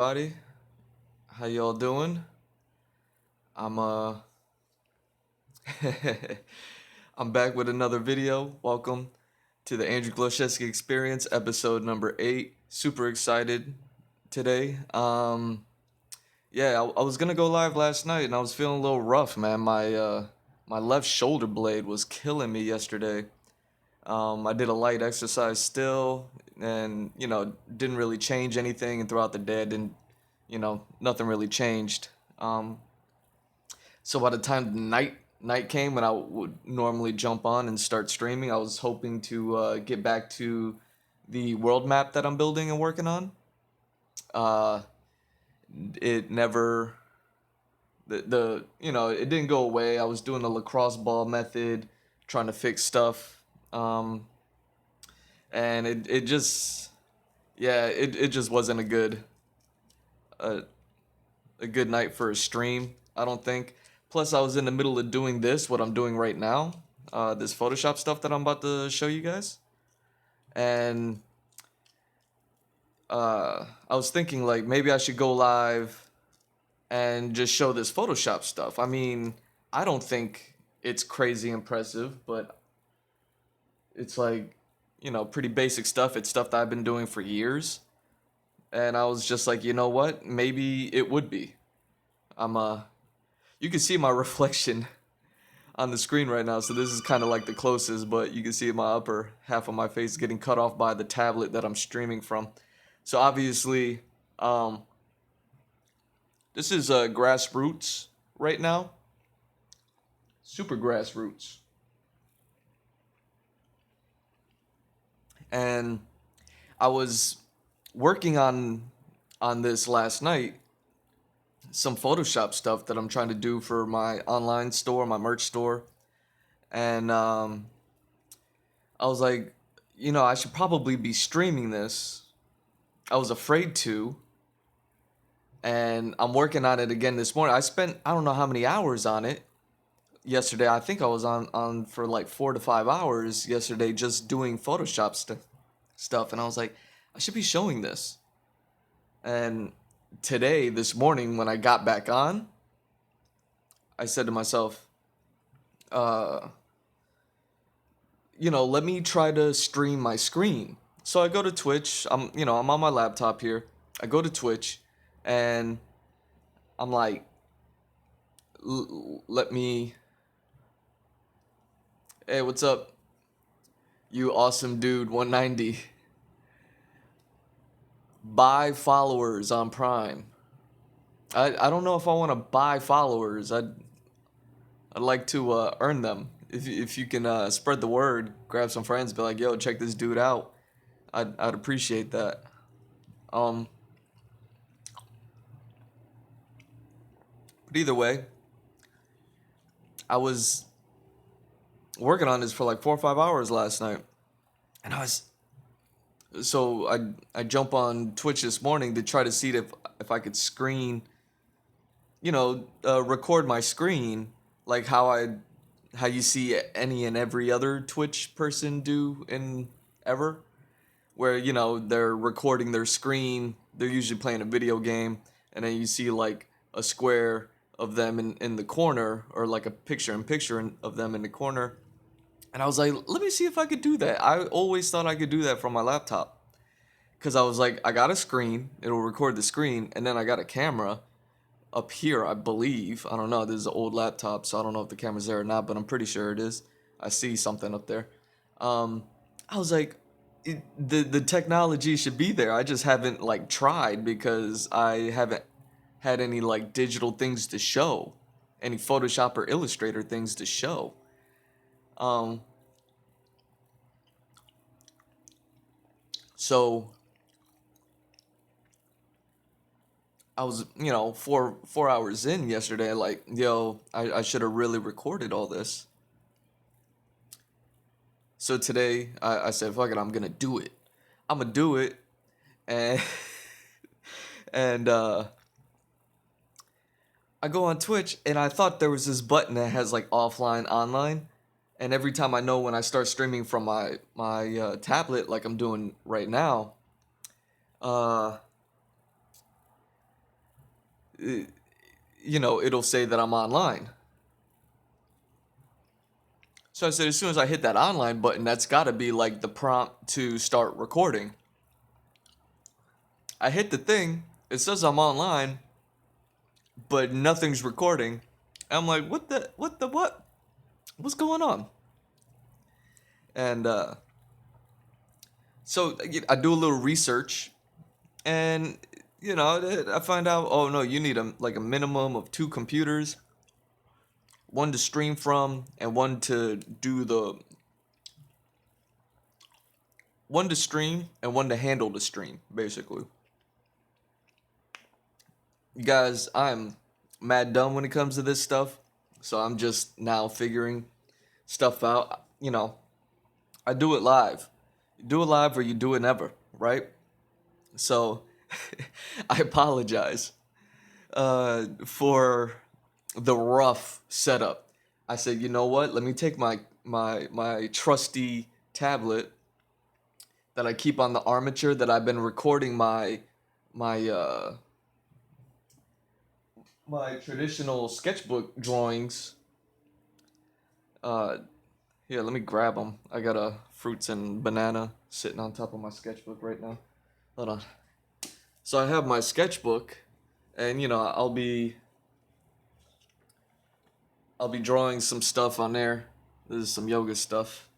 Buddy, how y'all doing? I'm I'm back with another video. Welcome to the Andrew Gloszewski Experience, episode number 8. Super excited today. I was gonna go live last night and I was feeling a little rough, man. My left shoulder blade was killing me yesterday. I did a light exercise still, and didn't really change anything. And throughout the day, I didn't, nothing really changed. Um, So by the time the night came when I would normally jump on and start streaming, I was hoping to get back to the world map that I'm building and working on. Uh, it never it didn't go away. I was doing the lacrosse ball method, trying to fix stuff, and it just it just wasn't a, a good night for a stream. I don't think. Plus, I was in the middle of doing what I'm doing right now, this Photoshop stuff that I'm about to show you guys, and I was thinking like maybe I should go live and just show this Photoshop stuff. I mean, I don't think it's crazy impressive, but it's like pretty basic stuff. It's stuff that I've been doing for years, and I was just like, you know what? Maybe it would be. I'm You can see my reflection on the screen right now, so this is kind of like the closest, but you can see my upper half of my face getting cut off by the tablet that I'm streaming from. So obviously, um, this is grassroots right now, super grassroots, and I was working on this last night, some Photoshop stuff that I'm trying to do for my online store, my merch store, and I was like, I should probably be streaming this. I was afraid to, and I'm working on it again this morning. I spent I don't know how many hours on it yesterday. I think I was on for like 4 to 5 hours yesterday just doing Photoshop stuff, and I was like, I should be showing this. And today, this morning, when I got back on, I said to myself, uh, let me try to stream my screen. So I go to Twitch. I'm on my laptop here. I go to Twitch, and I'm like, let me. Hey, what's up, you awesome dude? 190. Buy followers on Prime. I don't know if I want to buy followers. I'd like to earn them. If you can spread the word, grab some friends, be like, yo, check this dude out. I'd appreciate that. Um, but either way, I was working on this for like 4 or 5 hours last night, and I jump on Twitch this morning to try to see if I could record my screen like how you see any and every other Twitch person do in ever, where they're recording their screen. They're usually playing a video game, and then you see like a square of them in the corner, or like a picture of them in the corner. And I was like, let me see if I could do that. I always thought I could do that from my laptop, because I was like, I got a screen, it'll record the screen, and then I got a camera up here, I believe. I don't know. This is an old laptop, so I don't know if the camera's there or not, but I'm pretty sure it is. I see something up there. Um, I was like, the technology should be there. I just haven't like tried, because I haven't had any like digital things to show, any Photoshop or Illustrator things to show. Um, so I was, 4 hours in yesterday, like, yo, I should have really recorded all this. So today I said, fuck it, I'm gonna do it. I'm gonna do it, and and I go on Twitch, and I thought there was this button that has like offline, online, and every time I know when I start streaming from my tablet, like I'm doing right now, uh, it'll say that I'm online. So I said, as soon as I hit that online button, that's got to be like the prompt to start recording. I hit the thing, it says I'm online, but nothing's recording. I'm like, what? What's going on? And so I do a little research, and I find out, oh no, you need a minimum of two computers, one to stream from, and one to stream and one to handle the stream, basically. You guys, I'm mad dumb when it comes to this stuff, so I'm just now figuring stuff out. I do it live. You do it live or you do it never, right? So I apologize for the rough setup. I said, you know what? Let me take my trusty tablet that I keep on the armature that I've been recording my my traditional sketchbook drawings. Uh, Here, let me grab them. I got a fruits and banana sitting on top of my sketchbook right now. Hold on. So I have my sketchbook, and I'll be drawing some stuff on there. This is some yoga stuff.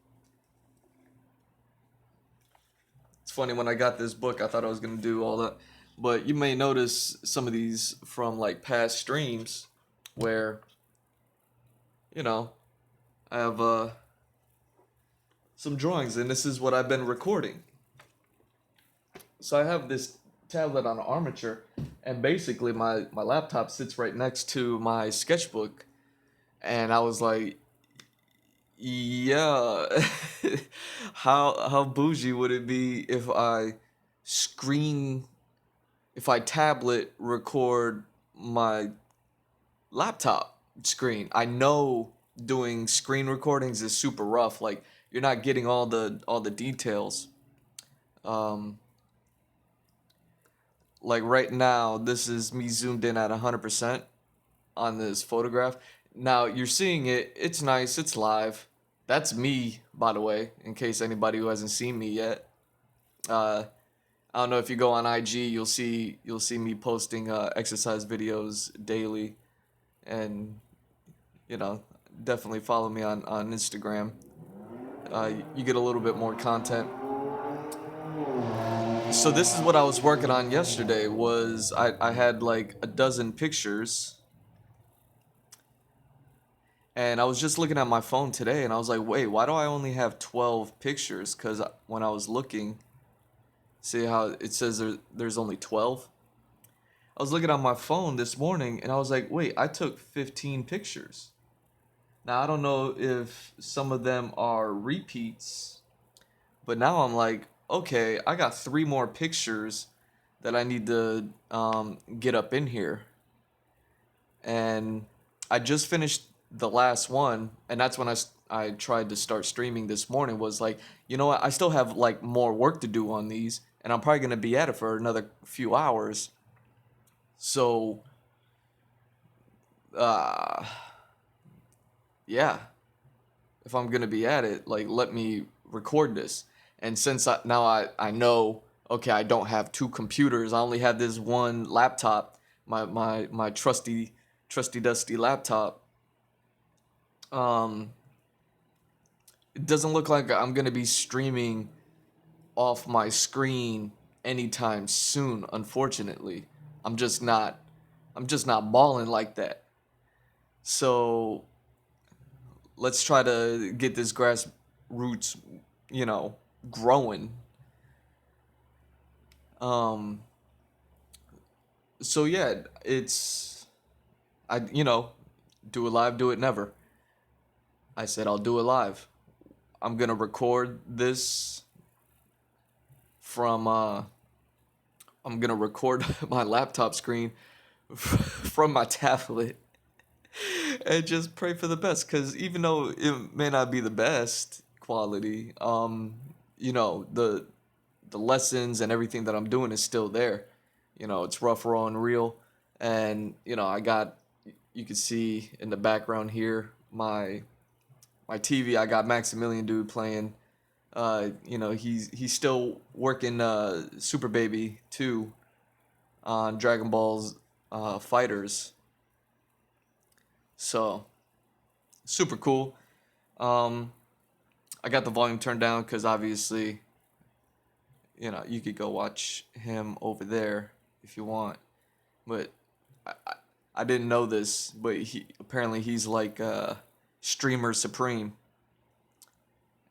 It's funny, when I got this book, I thought I was gonna do all that, but you may notice some of these from like past streams, where you know I have some drawings, and this is what I've been recording. So I have this tablet on an armature, and basically my laptop sits right next to my sketchbook, and I was like, yeah, how bougie would it be if screen if I tablet record my laptop screen? I know doing screen recordings is super rough. Like, you're not getting all the details. Um, like right now, this is me zoomed in at 100% on this photograph. Now you're seeing it. It's nice. It's live. That's me, by the way, in case anybody who hasn't seen me yet. Uh, I don't know if you go on IG, you'll see me posting exercise videos daily, and you know definitely follow me on Instagram. You get a little bit more content. So this is what I was working on yesterday. Was I had like a dozen pictures, and I was just looking at my phone today, and I was like, wait, why do I only have 12 pictures? Because when I was looking, see how it says there's only 12? I was looking on my phone this morning, and I was like, wait, I took 15 pictures. Now, I don't know if some of them are repeats, but now I'm like, okay, I got three more pictures that I need to get up in here. And I just finished the last one, and that's when I tried to start streaming this morning. Was like, you know what? I still have like more work to do on these, and I'm probably gonna be at it for another few hours. So, uh, yeah, if I'm gonna be at it, like, let me record this. And since I know, okay, I don't have two computers. I only have this one laptop, my trusty dusty laptop. Um, it doesn't look like I'm gonna be streaming off my screen anytime soon. Unfortunately, I'm just not. I'm just not balling like that. So let's try to get this grassroots, you know, growing. Um, so yeah, I do it live, do it never. I said I'll do it live. I'm gonna record this from I'm gonna record my laptop screen from my tablet, and just pray for the best. Because even though it may not be the best quality, the lessons and everything that I'm doing is still there. It's rough, raw, and real, And I got, you can see in the background here, my TV. I got Maximilian Dude playing. He's still working Super Baby 2 on Dragon Ball's Fighters. So super cool. Um, I got the volume turned down because obviously, you could go watch him over there if you want. But I, I, I didn't know this, but he's like streamer supreme,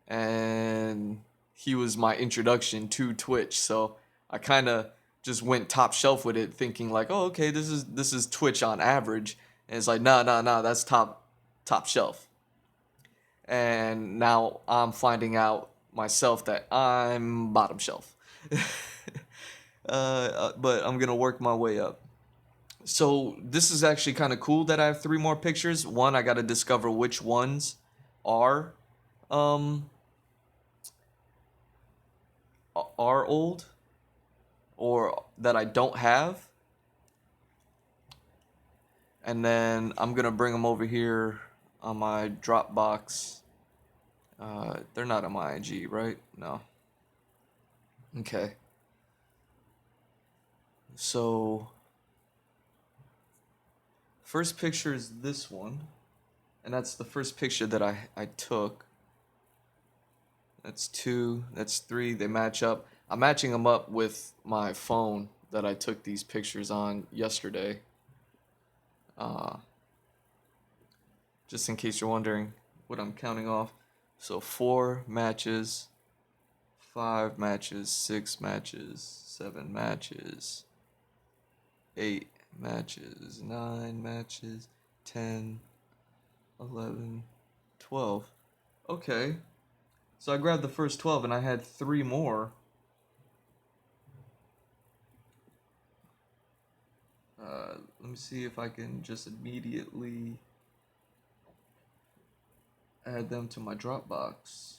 and he was my introduction to Twitch. So I kind of just went top shelf with it, thinking like, oh, okay, this is Twitch on average, and it's like, nah, that's top shelf. And now I'm finding out myself that I'm bottom shelf. But I'm gonna work my way up. So this is actually kind of cool that I have three more pictures. One, I got to discover which ones are um are old or that I don't have, and then I'm gonna bring them over here on my Dropbox. They're not on my IG, right? No. Okay. So first picture is this one, and that's the first picture that I took. That's two, that's three, they match up. I'm matching them up with my phone that I took these pictures on yesterday. Uh, just in case you're wondering what I'm counting off. So 4 matches, 5 matches, 6 matches, 7 matches, 8 matches, 9 matches, 10, 11, 12. Okay. So I grabbed the first 12 and I had three more. Let me see if I can just immediately add them to my Dropbox.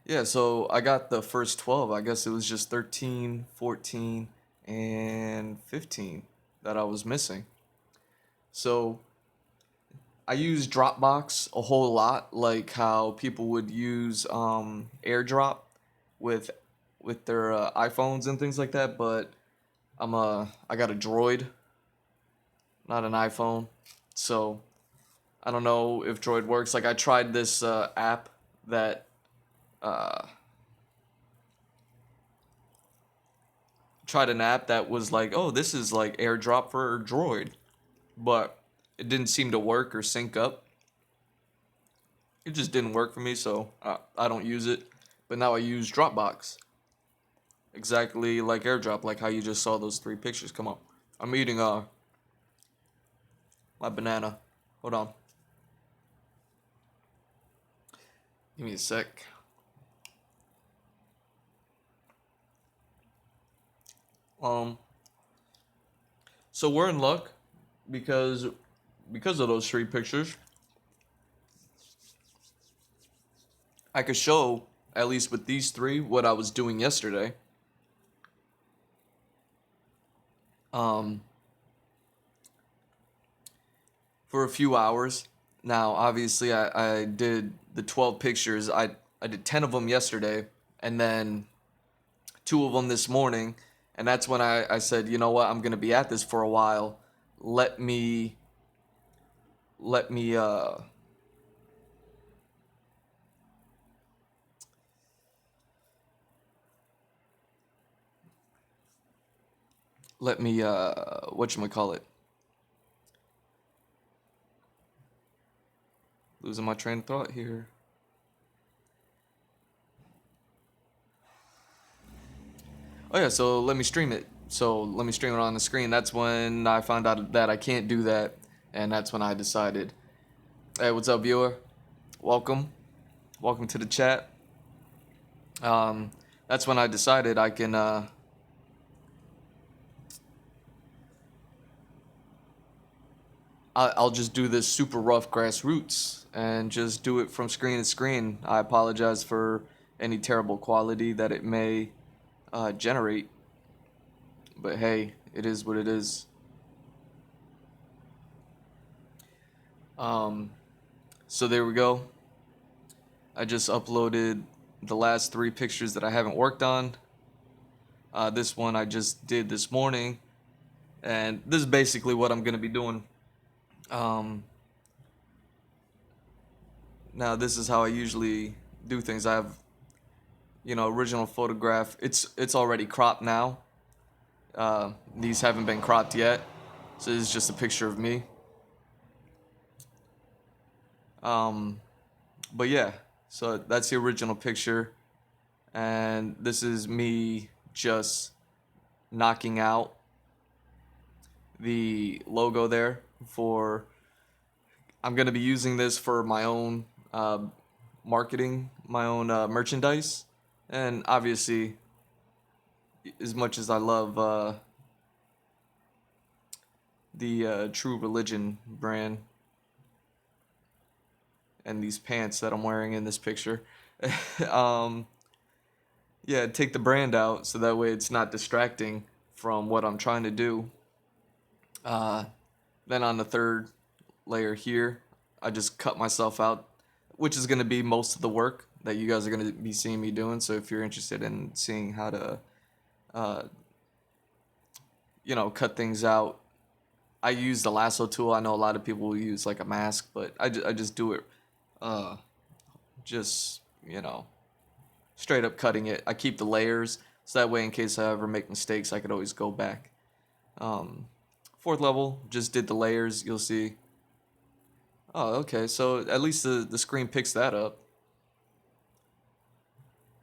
Yeah, so I got the first 12. I guess it was just 13, 14, and 15 that I was missing. So I use Dropbox a whole lot, like how people would use AirDrop with their iPhones and things like that. But I got a Droid, not an iPhone, so I don't know if Droid works. Like I tried this app that uh, tried an app that was like, oh, this is like AirDrop for Droid, but it didn't seem to work or sync up. It just didn't work for me, so I don't use it. But now I use Dropbox, exactly like AirDrop, like how you just saw those three pictures come up. I'm eating my banana. Hold on, give me a sec. Um, so we're in luck because of those three pictures. I could show, at least with these three, what I was doing yesterday. Um, for a few hours. Now, obviously, I did the 12 pictures. I did 10 of them yesterday, and then two of them this morning. And that's when I said, you know what, I'm going to be at this for a while. Let me, let me, uh, whatchamacallit? Losing my train of thought here. Oh yeah, so let me stream it. So let me stream it on the screen. That's when I found out that I can't do that, and that's when I decided, hey, what's up, viewer? Welcome, welcome to the chat. That's when I decided I can. I'll just do this super rough grassroots and just do it from screen to screen. I apologize for any terrible quality that it may generate. But hey, it is what it is. Um, so there we go. I just uploaded the last 3 pictures that I haven't worked on. This one I just did this morning, and this is basically what I'm gonna be doing. Um, Now this is how I usually do things. I have, original photograph. It's already cropped now. These haven't been cropped yet, so this is just a picture of me. Um, but yeah, so that's the original picture, and this is me just knocking out the logo there for. I'm gonna be using this for my own marketing, my own merchandise, and obviously, as much as I love the True Religion brand and these pants that I'm wearing in this picture, um, yeah, take the brand out so that way it's not distracting from what I'm trying to do. Uh, then on the third layer here, I just cut myself out, which is going to be most of the work that you guys are going to be seeing me doing. So if you're interested in seeing how to, uh, cut things out, I use the lasso tool. I know a lot of people will use like a mask, but I just do it, uh, just, straight up cutting it. I keep the layers so that way in case I ever make mistakes, I could always go back. Um, Fourth level, just did the layers. You'll see. Oh, okay. So at least the screen picks that up.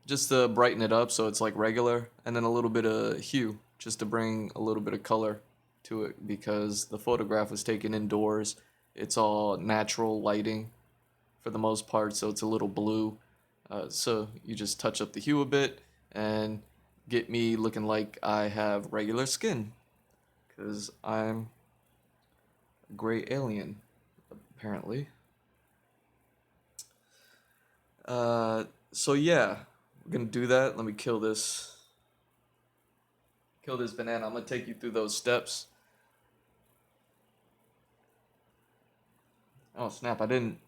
Just to brighten it up so it's like regular, and then a little bit of hue just to bring a little bit of color to it because the photograph was taken indoors. It's all natural lighting for the most part, so it's a little blue. So you just touch up the hue a bit and get me looking like I have regular skin because I'm a gray alien, apparently. So yeah, we're gonna do that. Let me kill this. Kill this banana. I'm gonna take you through those steps. Oh snap! I didn't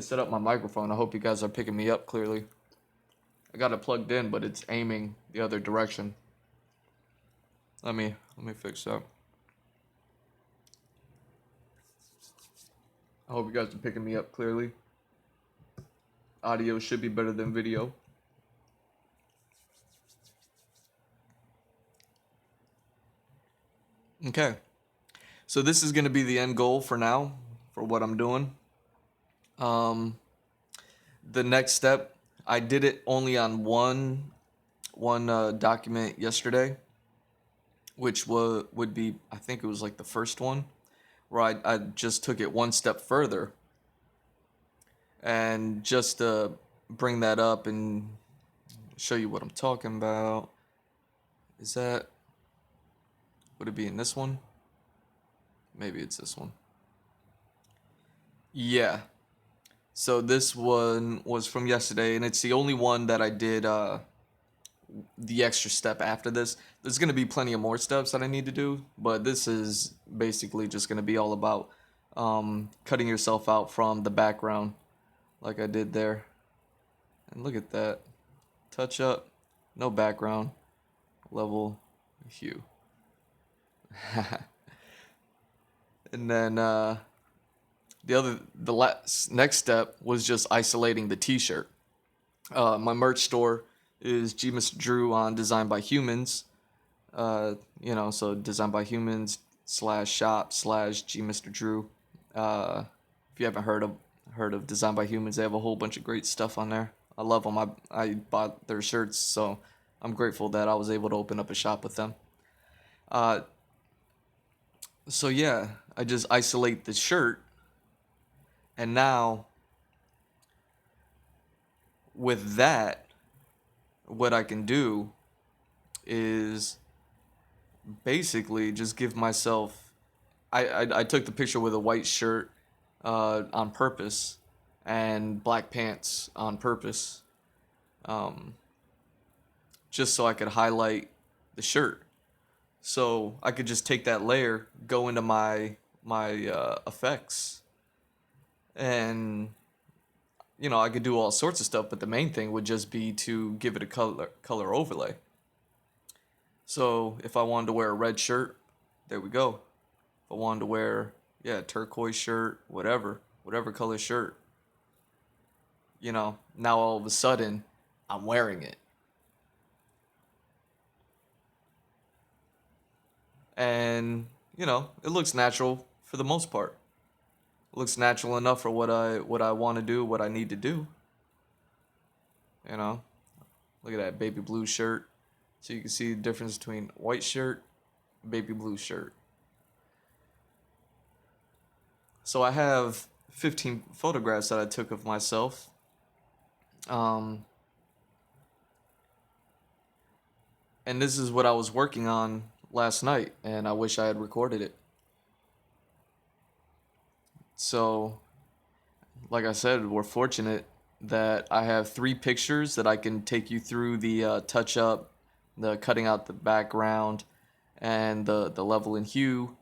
set up my microphone. I hope you guys are picking me up clearly. I got it plugged in, but it's aiming the other direction. Let me fix that. I hope you guys are picking me up clearly. Audio should be better than video. Okay. So this is going to be the end goal for now for what I'm doing. Um, the next step, I did it only on one document yesterday, which would be I think it was like the first one where I just took it one step further and just to bring that up and show you what I'm talking about. Is that would it be in this one? Maybe it's this one. Yeah. So this one was from yesterday, and it's the only one that I did the extra step after this. There's gonna be plenty of more steps that I need to do, but this is basically just gonna be all about cutting yourself out from the background, like I did there. And look at that, touch up, no background, level, hue, and then the last next step was just isolating the T-shirt. My merch store is G Mr. Drew on Design by Humans. So Design by Humans /shop/ G Mr. Drew. If you haven't heard of Design by Humans, they have a whole bunch of great stuff on there. I love them. I bought their shirts, so I'm grateful that I was able to open up a shop with them. Uh, so yeah, I just isolate the shirt, and now with that, what I can do is basically just give myself. I took the picture with a white shirt on purpose and black pants on purpose, um, just so I could highlight the shirt. So I could just take that layer, go into my effects, and I could do all sorts of stuff. But the main thing would just be to give it a color overlay. So if I wanted to wear a red shirt, there we go. If I wanted to wear, yeah, turquoise shirt, whatever color shirt, now all of a sudden I'm wearing it. And, it looks natural for the most part. It looks natural enough for what I want to do, what I need to do. You know, Look at that baby blue shirt. So you can see the difference between white shirt, baby blue shirt. So I have 15 photographs that I took of myself. Um, and this is what I was working on last night, and I wish I had recorded it. So, like I said, we're fortunate that I have 3 pictures that I can take you through the touch up, the cutting out the background, and the level and hue.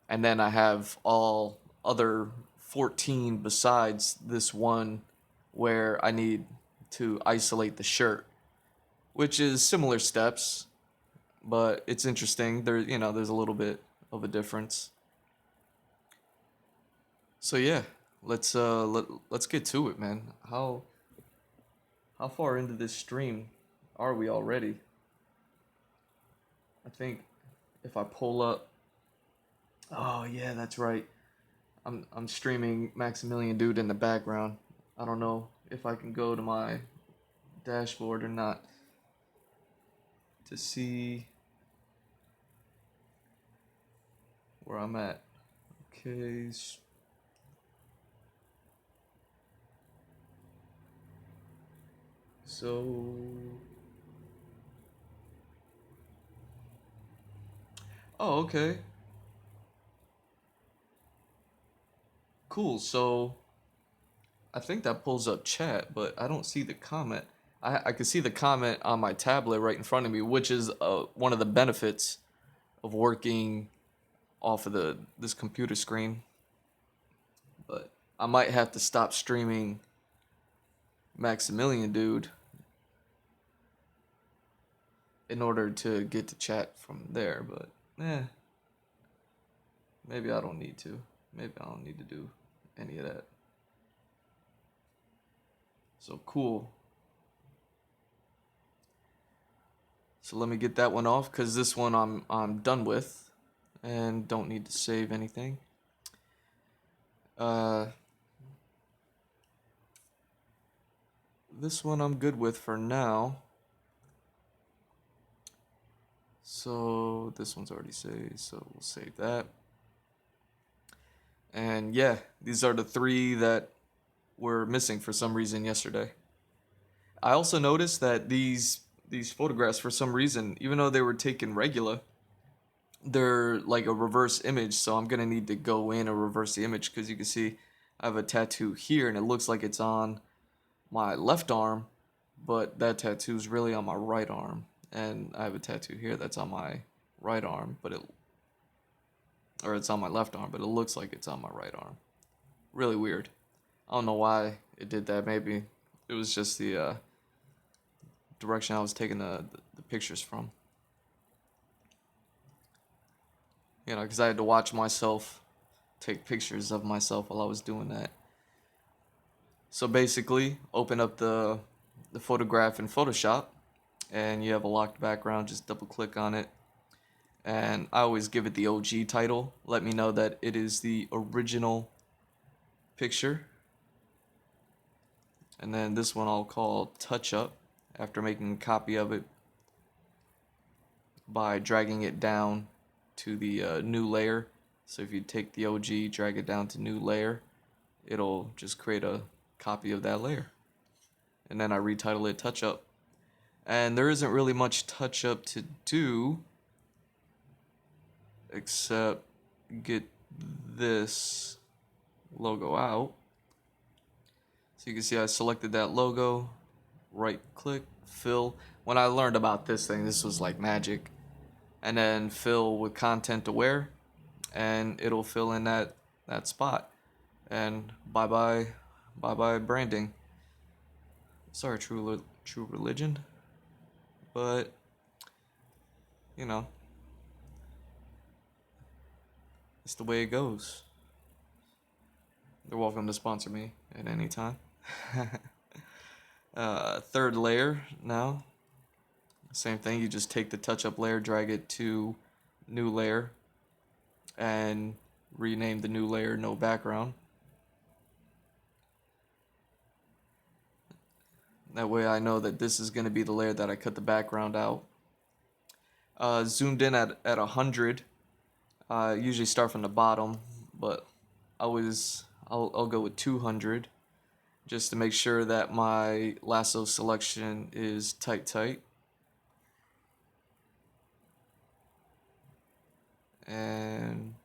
And then I have all other 14 besides this one where I need to isolate the shirt, which is similar steps, but it's interesting. There's a little bit of a difference. So yeah, let's get to it, man. How far into this stream are we already? I think if I pull up, oh yeah, that's right. I'm streaming Maximilian Dude in the background. I don't know if I can go to my dashboard or not to see where I'm at. Okay. So oh, okay. Cool. So I think that pulls up chat, but I don't see the comment. I can see the comment on my tablet right in front of me, which is one of the benefits of working off of this computer screen. But I might have to stop streaming Maximilian Dude in order to get to chat from there. But maybe I don't need to. Maybe I don't need to do any of that. So cool. So let me get that one off because this one I'm done with and don't need to save anything. This one I'm good with for now. So this one's already saved, so we'll save that. And yeah, these are the 3 that were missing for some reason yesterday. I also noticed that these photographs, for some reason, even though they were taken regular, they're like a reverse image. So I'm gonna need to go in and reverse the image because you can see I have a tattoo here and it looks like it's on my left arm, but that tattoo is really on my right arm. And I have a tattoo here that's on my right arm, or it's on my left arm, but it looks like it's on my right arm. Really weird. I don't know why it did that. Maybe it was just the direction I was taking the pictures from. Because I had to watch myself take pictures of myself while I was doing that. So basically, open up the photograph in Photoshop, and you have a locked background. Just double click on it. And I always give it the OG title. Let me know that it is the original picture. And then this one I'll call Touch Up after making a copy of it by dragging it down to the new layer. So if you take the OG, drag it down to new layer, it'll just create a copy of that layer. And then I retitle it Touch Up. And there isn't really much touch up to do except get this logo out. So you can see I selected that logo, right click, fill. When I learned about this thing, this was like magic. and then fill with content aware, and it'll fill in that spot. And bye bye branding. Sorry, true religion, but you know, it's the way it goes. They're welcome to sponsor me at any time. Third layer now. Same thing. You just take the touch up layer, drag it to new layer, and rename the new layer no background. That way I know that this is going to be the layer that I cut the background out. Zoomed in at 100. Usually start from the bottom, but I'll go with 200 just to make sure that my lasso selection is tight. And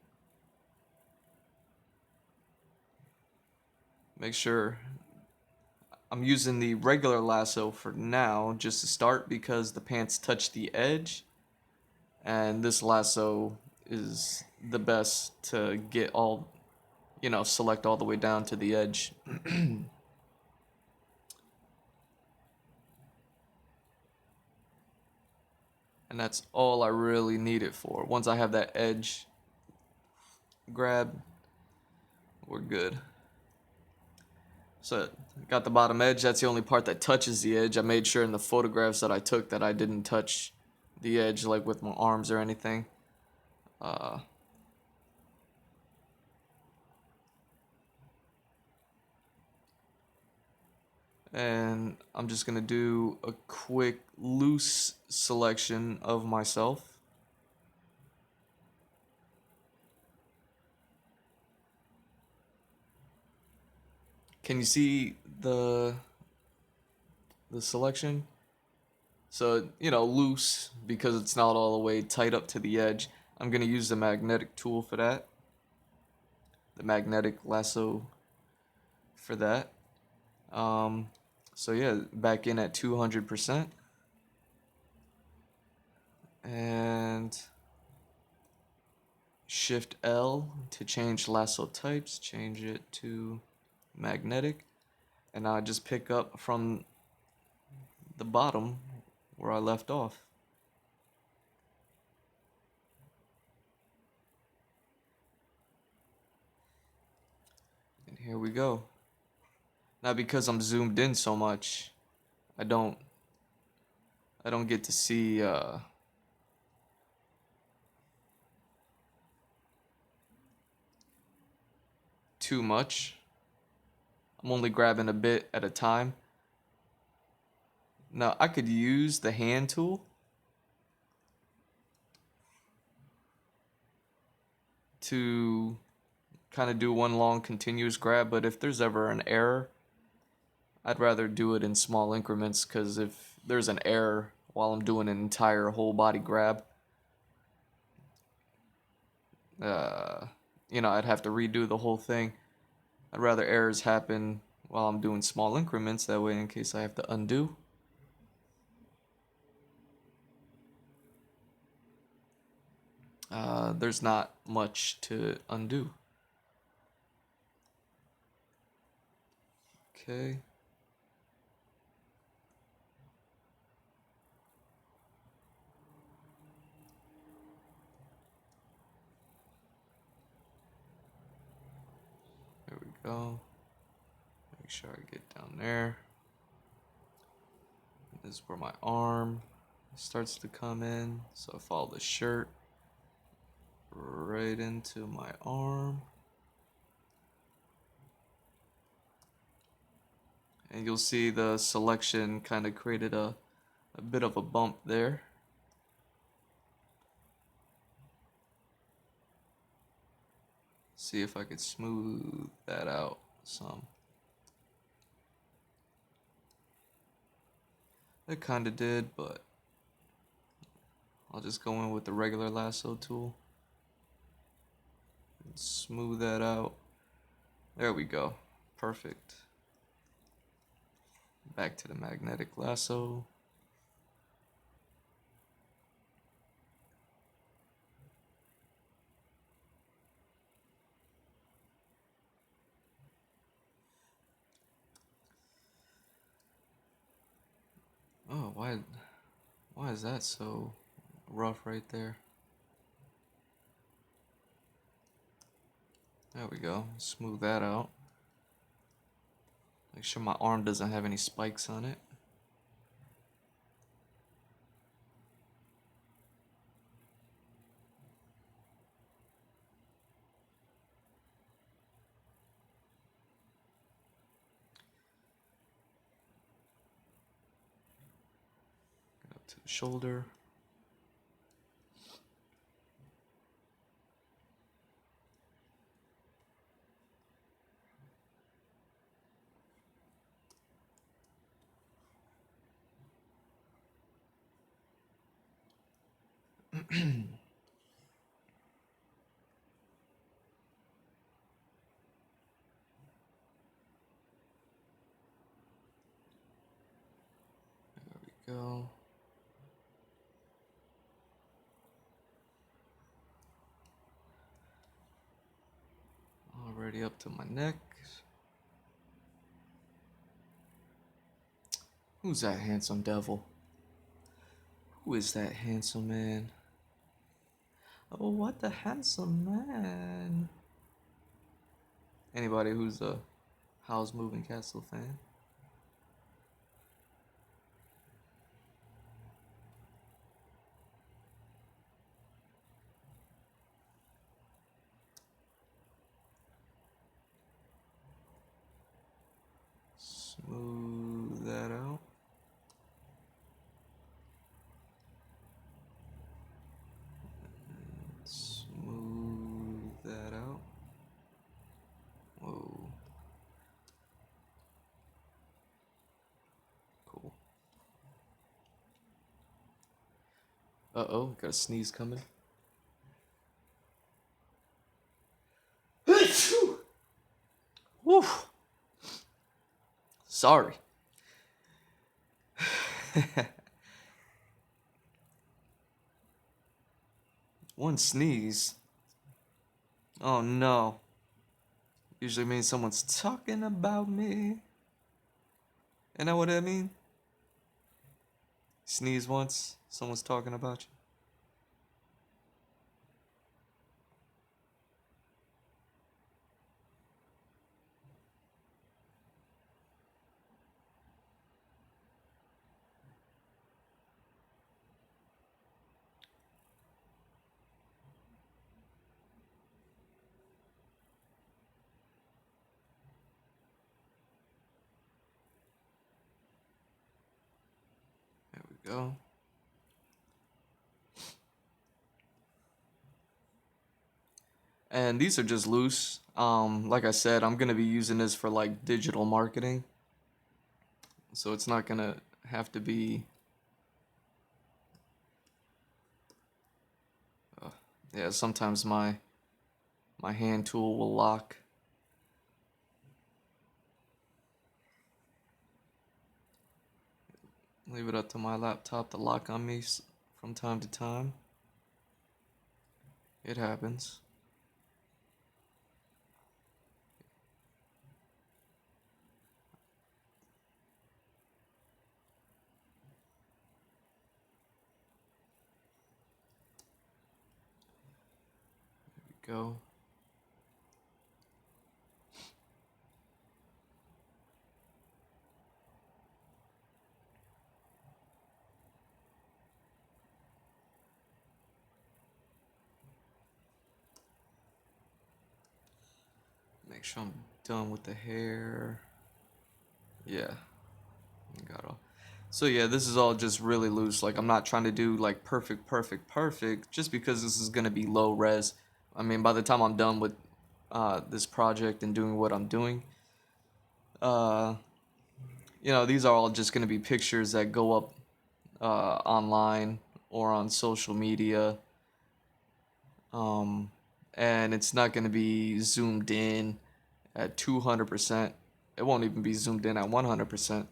make sure I'm using the regular lasso for now just to start because the pants touch the edge, and this lasso is the best to get all, select all the way down to the edge. And that's all I really need it for. Once I have that edge grab, we're good. So got the bottom edge. That's the only part that touches the edge. I made sure in the photographs that I took that I didn't touch the edge like with my arms or anything. And I'm just gonna do a quick loose selection of myself. Can you see the selection? So, loose because it's not all the way tight up to the edge. I'm going to use the magnetic tool for that. The magnetic lasso for that. So yeah, back in at 200%. And Shift L to change lasso types. Change it to magnetic. And now I just pick up from the bottom where I left off. And here we go. Now because I'm zoomed in so much, I don't get to see too much. I'm only grabbing a bit at a time. Now I could use the hand tool to kind of do one long continuous grab, but if there's ever an error, I'd rather do it in small increments, because if there's an error while I'm doing an entire whole body grab, I'd have to redo the whole thing. I'd rather errors happen while I'm doing small increments, that way in case I have to undo. There's not much to undo. Okay. There we go. Make sure I get down there. This is where my arm starts to come in. So I follow the shirt right into my arm. And you'll see the selection kind of created a bit of a bump there. See if I could smooth that out some. It kind of did, but I'll just go in with the regular lasso tool and smooth that out. There we go. Perfect. Back to the magnetic lasso. why is that so rough right there? There we go. Smooth that out. Make sure my arm doesn't have any spikes on it. Get up to the shoulder. Go. Already up to my neck. Who's that handsome devil? Who is that handsome man? Oh, what the handsome man. Anybody who's a Howl's Moving Castle fan? Smooth that out. Smooth that out. Whoa. Cool. Uh-oh, got a sneeze coming. Woo. Sorry. One sneeze. Oh no. Usually means someone's talking about me. You know what I mean? Sneeze once, someone's talking about you. There we go. And these are just loose. Like I said, I'm gonna be using this for like digital marketing. So it's not gonna have to be yeah, sometimes my hand tool will lock. Leave it up to my laptop to lock on me from time to time. It happens. There we go. Make sure I'm done with the hair. Yeah, got all. So yeah, this is all just really loose. Like I'm not trying to do like perfect, just because this is gonna be low res. I mean, by the time I'm done with this project and doing what I'm doing, uh, these are all just gonna be pictures that go up online or on social media. Um, and it's not gonna be zoomed in at 200%. It won't even be zoomed in at 100%.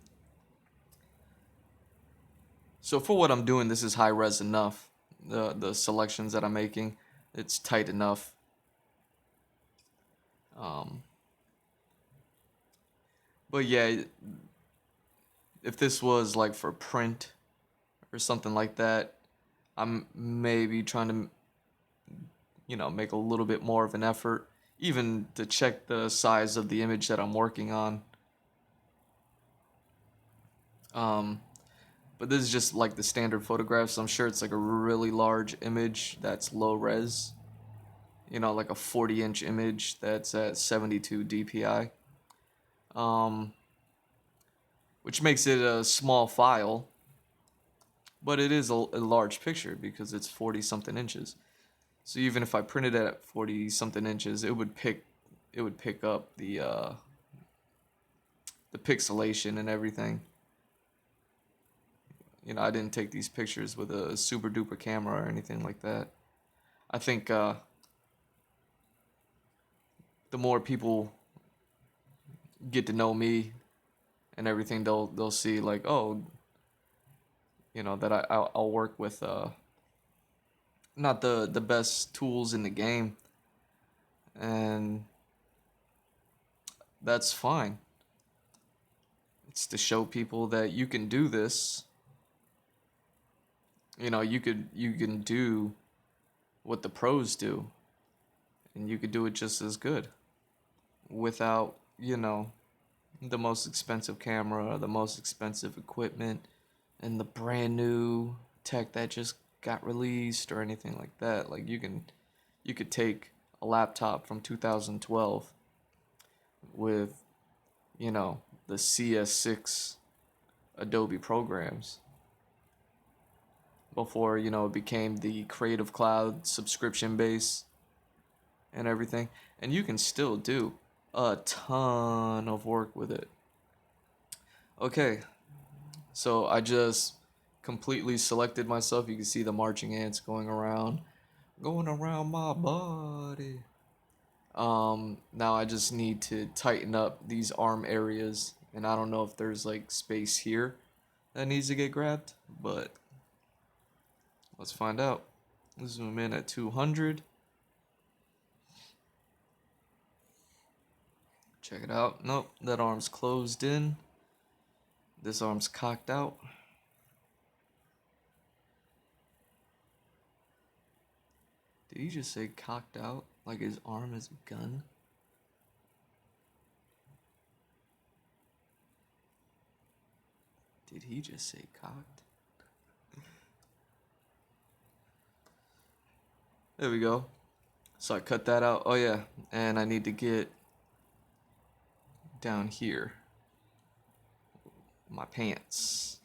So for what I'm doing, this is high res enough. The selections that I'm making, it's tight enough. Um, but yeah, if this was like for print or something like that, I'm maybe trying to, make a little bit more of an effort, even to check the size of the image that I'm working on. Um, but this is just like the standard photographs. I'm sure it's like a really large image that's low res, like a 40-inch image that's at 72 DPI, um, which makes it a small file, but it is a large picture because it's 40 something inches. So even if I printed it at 40 something inches, it would pick up the pixelation and everything. I didn't take these pictures with a super duper camera or anything like that. I think the more people get to know me and everything, they'll see like, oh, that I'll work with not the best tools in the game, and that's fine. It's to show people that you can do this. You can do what the pros do, and you could do it just as good without, the most expensive camera, the most expensive equipment, and the brand new tech that just got released or anything like that. Like you could take a laptop from 2012 with, the CS6 Adobe programs before, it became the Creative Cloud subscription base and everything. And you can still do a ton of work with it. Okay, so I just completely selected myself. You can see the marching ants going around my body. Now I just need to tighten up these arm areas, and I don't know if there's like space here that needs to get grabbed, but let's find out. Let's zoom in at 200. Check it out. Nope, that arm's closed in. This arm's cocked out. Did he just say cocked out? Like his arm is a gun? Did he just say cocked? There we go. So I cut that out. Oh yeah, and I need to get down here. My pants.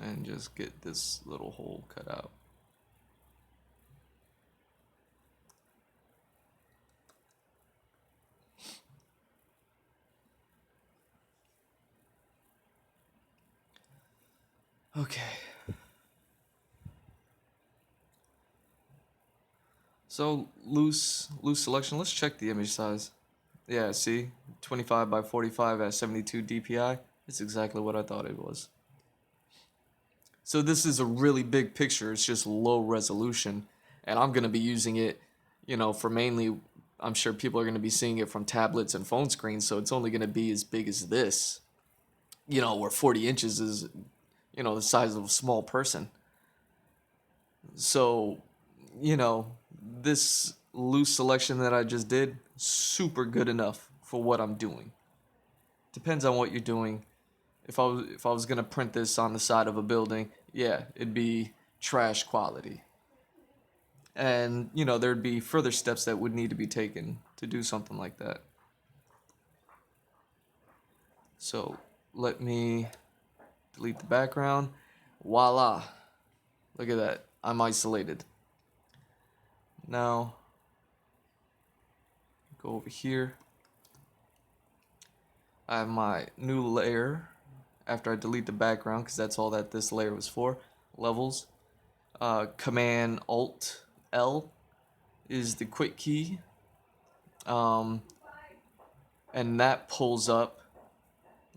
And just get this little hole cut out. Okay. So loose selection. Let's check the image size. Yeah, see? 25 by 45 at 72 DPI. It's exactly what I thought it was. So this is a really big picture. It's just low resolution. And I'm going to be using it, for mainly, I'm sure people are going to be seeing it from tablets and phone screens. So it's only going to be as big as this, where 40 inches is, the size of a small person. So, this loose selection that I just did, super good enough for what I'm doing. Depends on what you're doing. If I was gonna print this on the side of a building, yeah, it'd be trash quality. And, there'd be further steps that would need to be taken to do something like that. So let me delete the background. Voila. Look at that. I'm isolated. Now, go over here. I have my new layer after I delete the background, because that's all that this layer was for. Levels. Command Alt L is the quick key. And that pulls up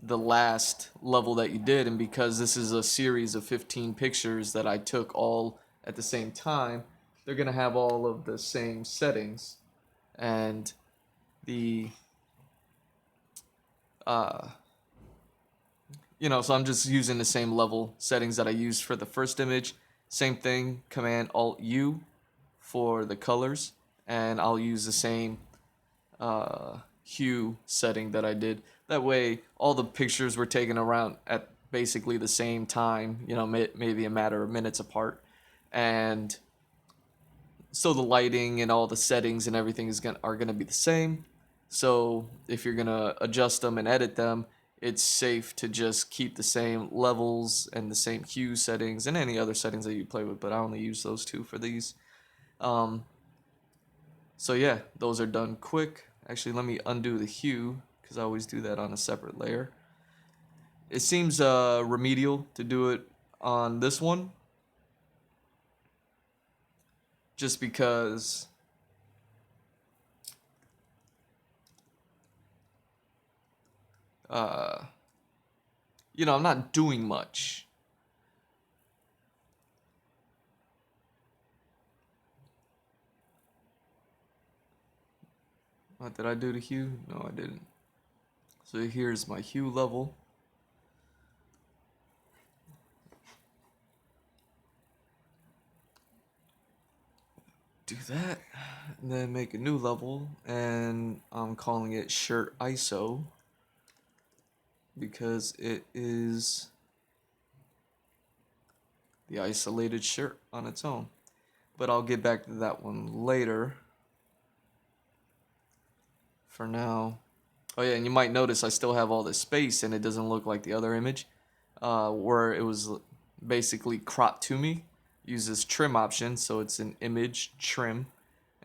the last level that you did. And because this is a series of 15 pictures that I took all at the same time, they're going to have all of the same settings. And the Uh, so I'm just using the same level settings that I used for the first image. Same thing, Command Alt U for the colors, and I'll use the same hue setting that I did. That way, all the pictures were taken around at basically the same time, maybe a matter of minutes apart. And so the lighting and all the settings and everything are gonna be the same. So if you're gonna adjust them and edit them, it's safe to just keep the same levels and the same hue settings and any other settings that you play with. But I only use those two for these. Um, so yeah, those are done quick. Actually, let me undo the hue because I always do that on a separate layer. It seems remedial to do it on this one, just because uh, I'm not doing much. What did I do to hue? No, I didn't. So here's my hue level. Do that, and then make a new level, and I'm calling it shirt ISO because it is the isolated shirt on its own. But I'll get back to that one later. For now, oh yeah, and you might notice I still have all this space and it doesn't look like the other image, where it was basically cropped to me. Use this trim option, so it's an image trim,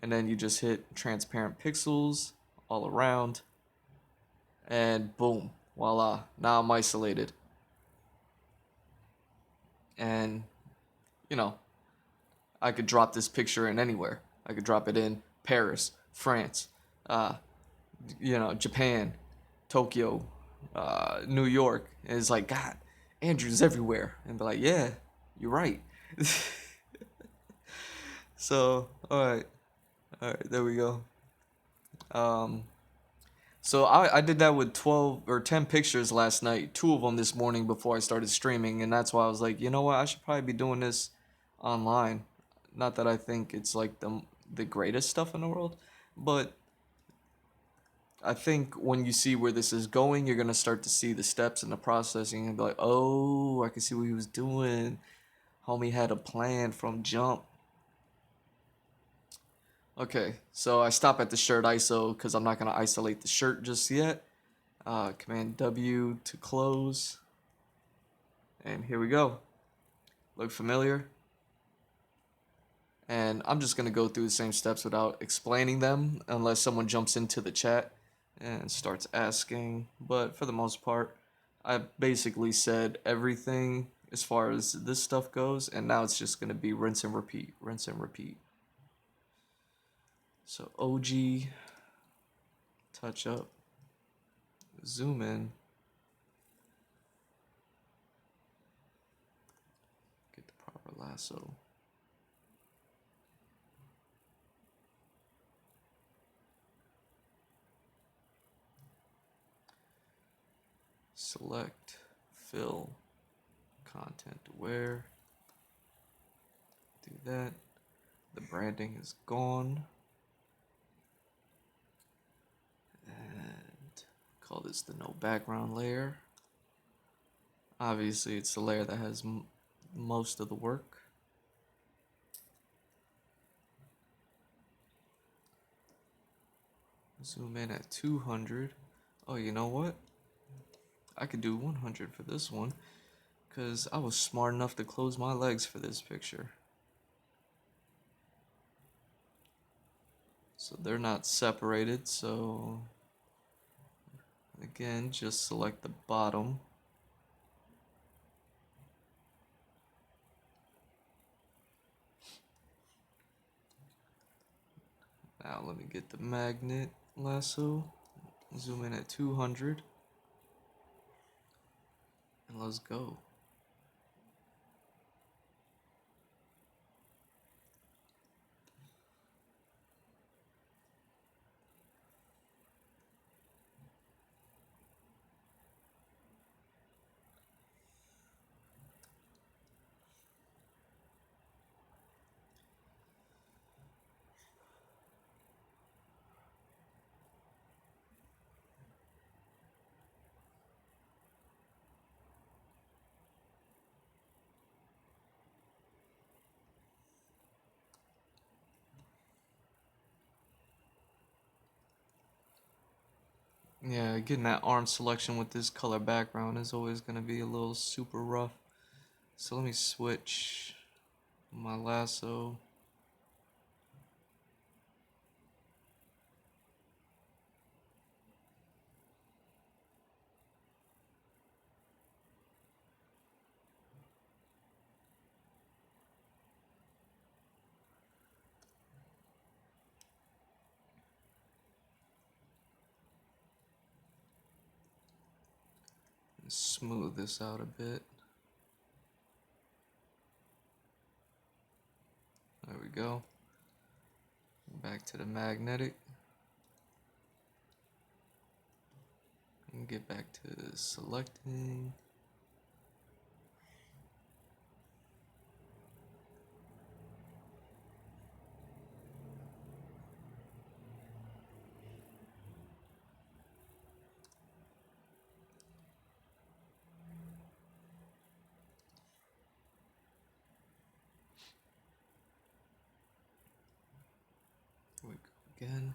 and then you just hit transparent pixels all around, and boom, voila, now I'm isolated. And you know, I could drop this picture in anywhere. I could drop it in Paris, France, uh, Japan, Tokyo, New York. And it's like, God, Andrew's everywhere. And be like, yeah, you're right. So, all right, there we go. Um, so I did that with 12 or 10 pictures last night, two of them this morning before I started streaming. And that's why I was like, you know what, I should probably be doing this online. Not that I think it's like the greatest stuff in the world, but I think when you see where this is going, you're gonna start to see the steps in the processing and be like, oh, I can see what he was doing. Homie had a plan from jump. Okay, so I stop at the shirt ISO because I'm not gonna isolate the shirt just yet. Command W to close. And here we go. Look familiar? And I'm just gonna go through the same steps without explaining them unless someone jumps into the chat and starts asking. But for the most part, I basically said everything as far as this stuff goes, and now it's just gonna be rinse and repeat, rinse and repeat. So OG, touch up, zoom in, get the proper lasso. Select, fill, content aware. Do that. The branding is gone. And call this the no background layer. Obviously, it's the layer that has most of the work. Zoom in at 200. Oh, you know what? I could do 100 for this one because I was smart enough to close my legs for this picture. So they're not separated, so again, just select the bottom. Now let me get the magnet lasso, zoom in at 200, and let's go. Yeah, getting that arm selection with this color background is always gonna be a little super rough. So let me switch my lasso. Smooth this out a bit. There we go. Back to the magnetic. And get back to selecting. Here we go again.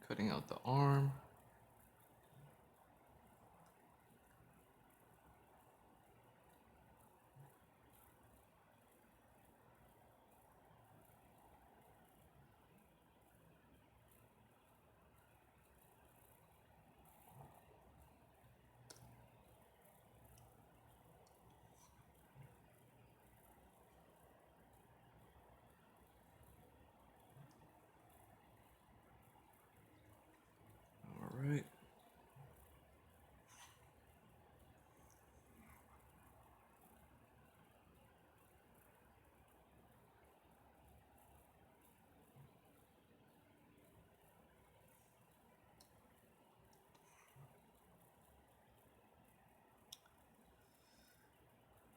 Cutting out the arm. All right.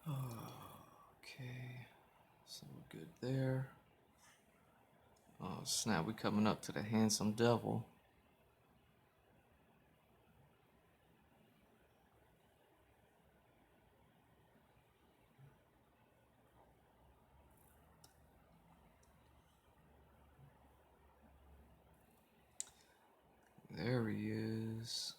Okay. So we're good there. Oh snap, we coming up to the handsome devil. There he is.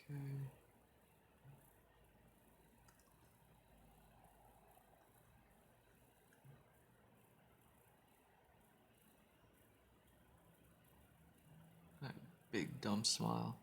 Okay. That big dumb smile.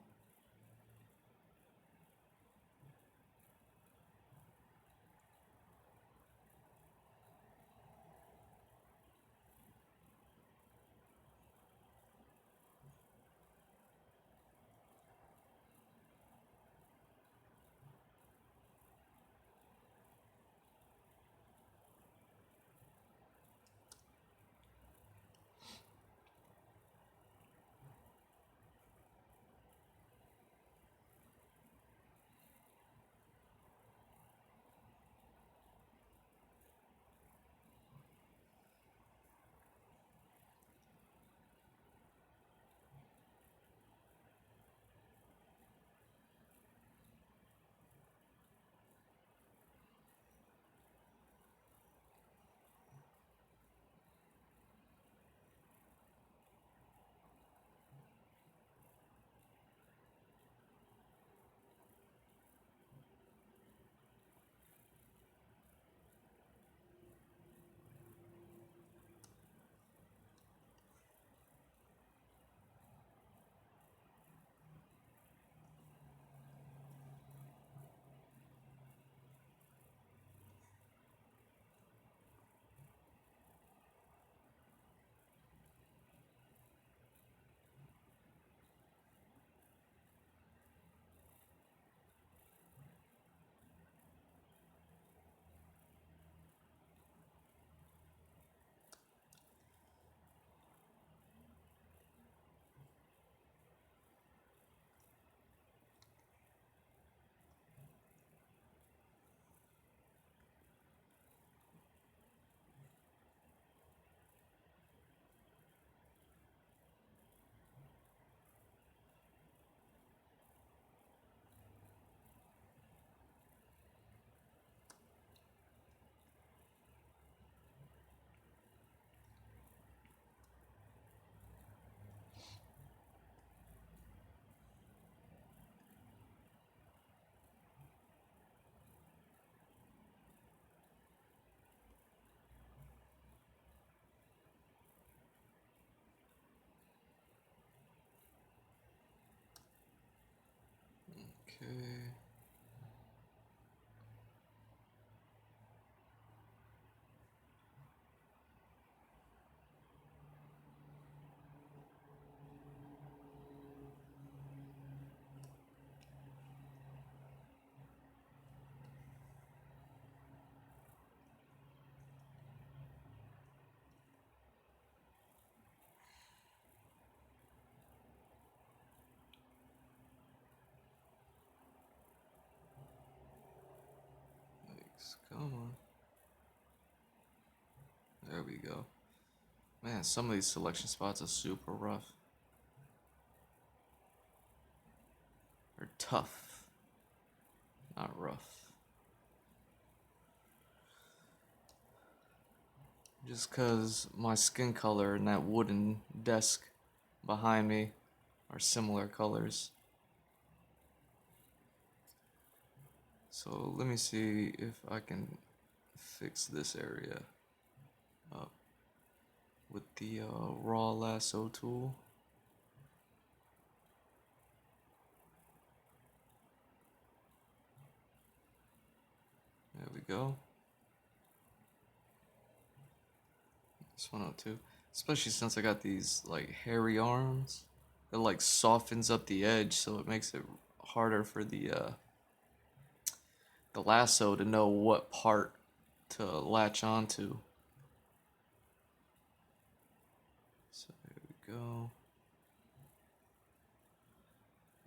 Okay. Thanks. Come on. There we go. Man, some of these selection spots are super rough. They're tough, not rough. Just because my skin color and that wooden desk behind me are similar colors. So let me see if I can fix this area up with the raw lasso tool. There we go. It's 102. Especially since I got these like hairy arms. It like softens up the edge, so it makes it harder for the lasso to know what part to latch onto. So there we go.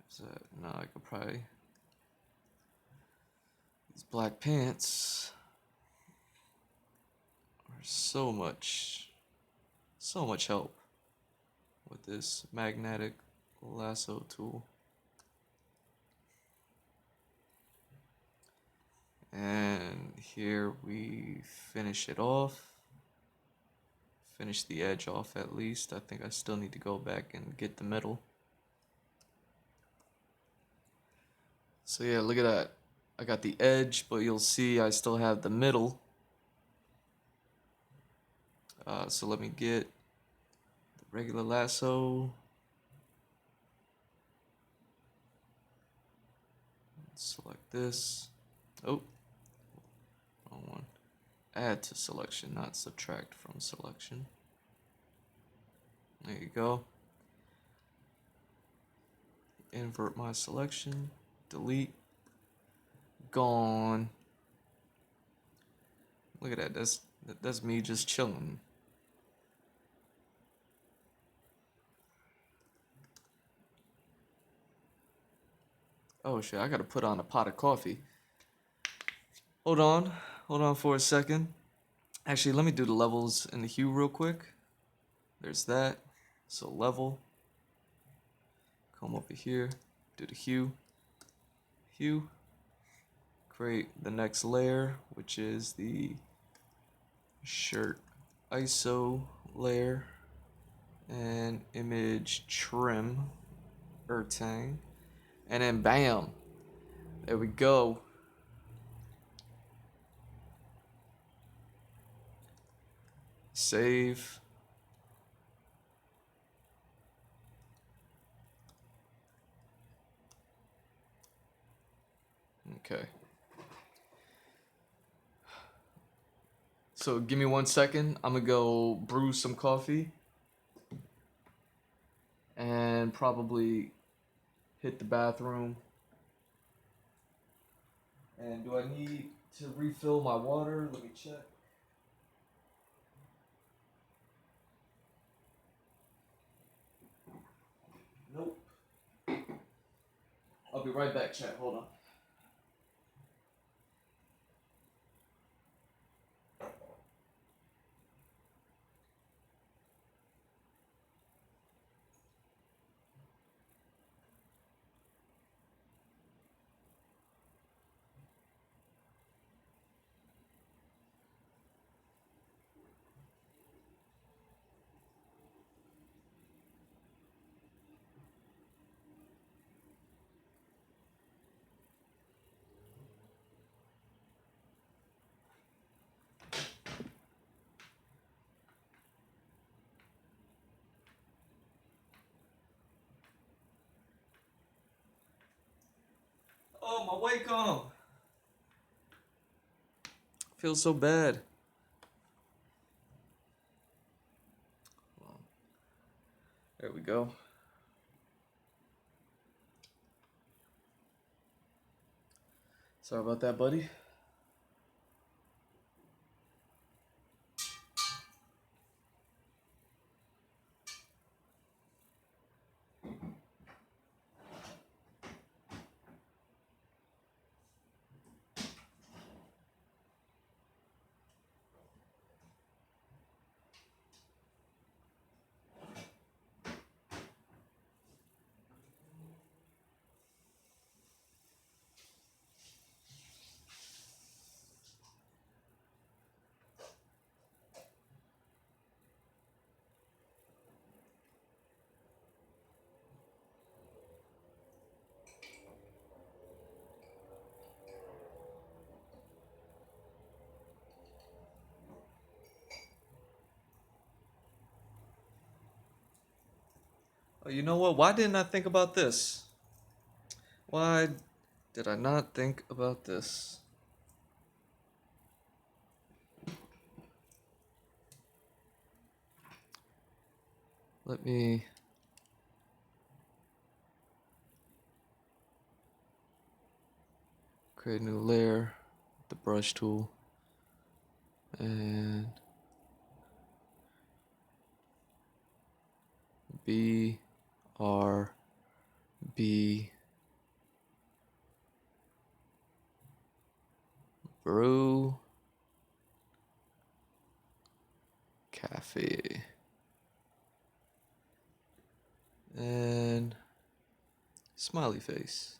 Is that no? I could probably these black pants are so much help with this magnetic lasso tool. And here we finish it off. Finish the edge off at least. I think I still need to go back and get the middle. So yeah, look at that. I got the edge, but you'll see I still have the middle. So let me get the regular lasso. Select this. Oh, wrong one. Add to selection, not subtract from selection. There you go. Invert my selection. Delete. Gone. Look at that. That's me just chilling. Oh shit, I gotta put on a pot of coffee. Hold on for a second. Actually, let me do the levels in the hue real quick. There's that. So level. Come over here, do the hue. Hue. Create the next layer, which is the shirt ISO layer. And image trim. Ertang. And then bam. There we go. Save. Okay. So give me 1 second. I'm gonna go brew some coffee and probably hit the bathroom. And do I need to refill my water? Let me check. Nope. I'll be right back, chat. Hold on. Oh, my Wacom. Feels so bad. There we go. Sorry about that, buddy. Oh, you know what? Why didn't I think about this? Why did I not think about this? Let me create a new layer with the brush tool and B R B Brew Cafe and smiley face.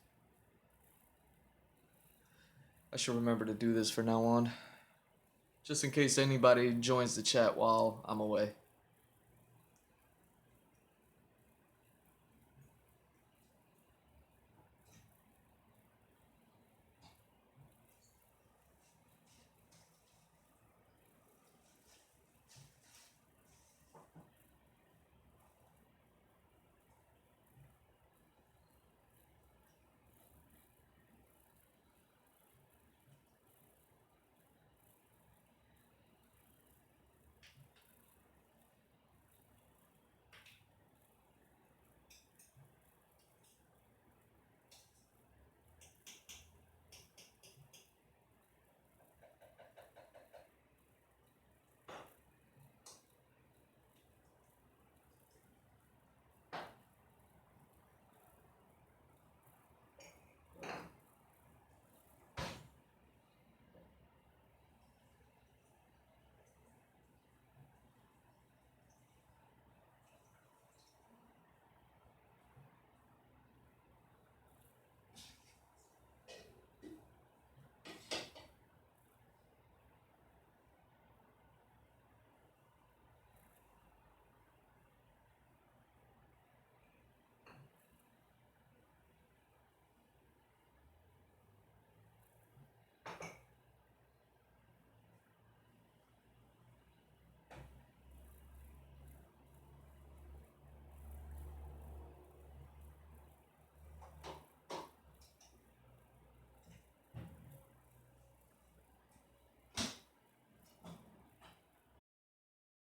I should remember to do this from now on, just in case anybody joins the chat while I'm away.